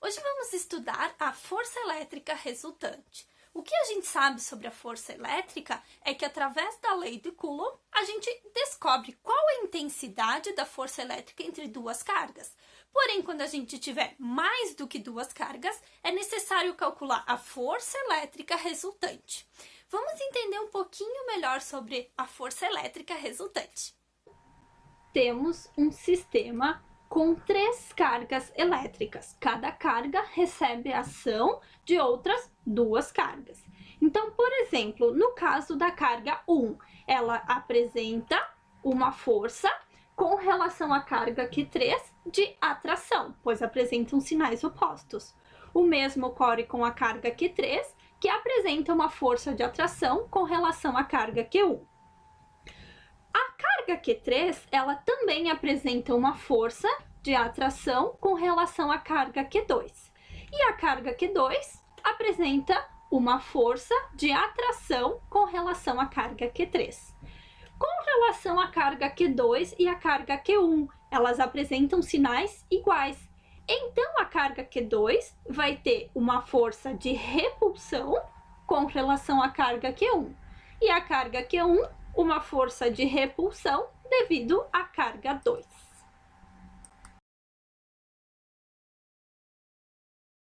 Hoje vamos estudar a força elétrica resultante. O que a gente sabe sobre a força elétrica é que através da lei de Coulomb a gente descobre qual é a intensidade da força elétrica entre duas cargas. Porém, quando a gente tiver mais do que duas cargas, é necessário calcular a força elétrica resultante. Vamos entender um pouquinho melhor sobre a força elétrica resultante. Temos um sistema com 3 cargas elétricas. Cada carga recebe a ação de outras 2 cargas. Então, por exemplo, no caso da carga 1, ela apresenta uma força com relação à carga Q3 de atração, pois apresentam sinais opostos. O mesmo ocorre com a carga Q3, que apresenta uma força de atração com relação à carga Q1. A carga Q3, ela também apresenta uma força de atração com relação à carga Q2. E a carga Q2 apresenta uma força de atração com relação à carga Q3. Com relação à carga Q2 e a carga Q1, elas apresentam sinais iguais. Então, a carga Q2 vai ter uma força de repulsão com relação à carga Q1. E a carga Q1, uma força de repulsão devido à carga 2.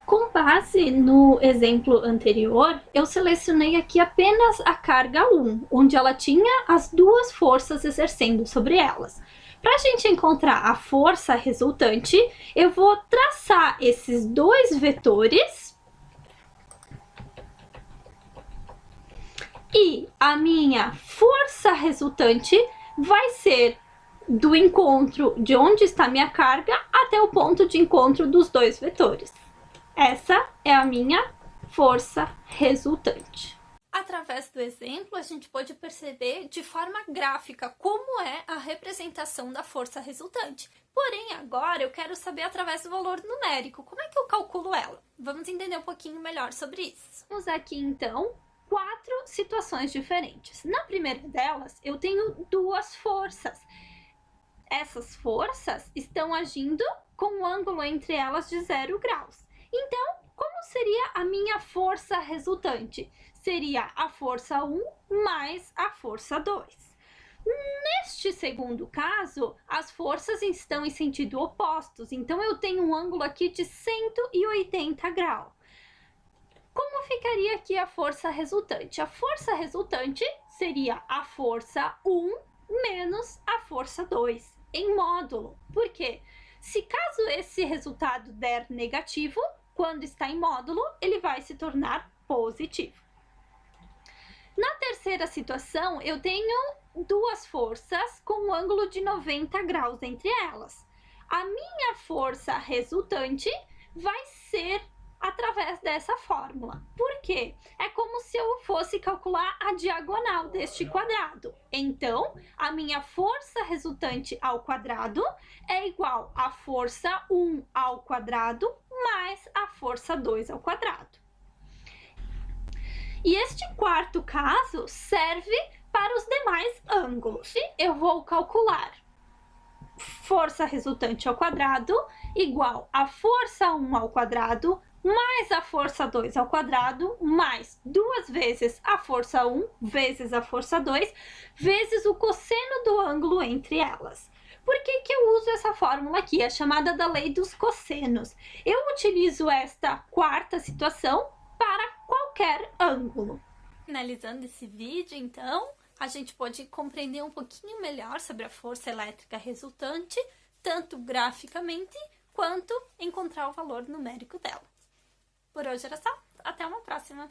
Com base no exemplo anterior, eu selecionei aqui apenas a carga 1, onde ela tinha as 2 forças exercendo sobre elas. Para a gente encontrar a força resultante, eu vou traçar esses 2 vetores e a minha força resultante vai ser do encontro de onde está minha carga até o ponto de encontro dos 2 vetores. Essa é a minha força resultante. Através do exemplo, a gente pode perceber de forma gráfica como é a representação da força resultante. Porém, agora eu quero saber através do valor numérico, como é que eu calculo ela? Vamos entender um pouquinho melhor sobre isso. Vamos aqui, então, 4 situações diferentes. Na primeira delas, eu tenho 2 forças. Essas forças estão agindo com um ângulo entre elas de 0 graus. Então, como seria a minha força resultante? Seria a força 1 mais a força 2. Neste segundo caso, as forças estão em sentido opostos, então eu tenho um ângulo aqui de 180 graus. Como ficaria aqui a força resultante? A força resultante seria a força 1 menos a força 2, em módulo. Por quê? Se caso esse resultado der negativo, quando está em módulo, ele vai se tornar positivo. Na terceira situação, eu tenho 2 forças com um ângulo de 90 graus entre elas. A minha força resultante vai ser através dessa fórmula. Por quê? É como se eu fosse calcular a diagonal deste quadrado. Então, a minha força resultante ao quadrado é igual à força 1 ao quadrado mais a força 2 ao quadrado. E este quarto caso serve para os demais ângulos. Eu vou calcular força resultante ao quadrado igual a força 1 ao quadrado mais a força 2 ao quadrado, mais 2 vezes a força 1 vezes a força 2, vezes o cosseno do ângulo entre elas. Por que que eu uso essa fórmula aqui? É chamada da lei dos cossenos. Eu utilizo esta quarta situação para qualquer ângulo. Finalizando esse vídeo, então, a gente pode compreender um pouquinho melhor sobre a força elétrica resultante, tanto graficamente, quanto encontrar o valor numérico dela. Por hoje era só. Até uma próxima!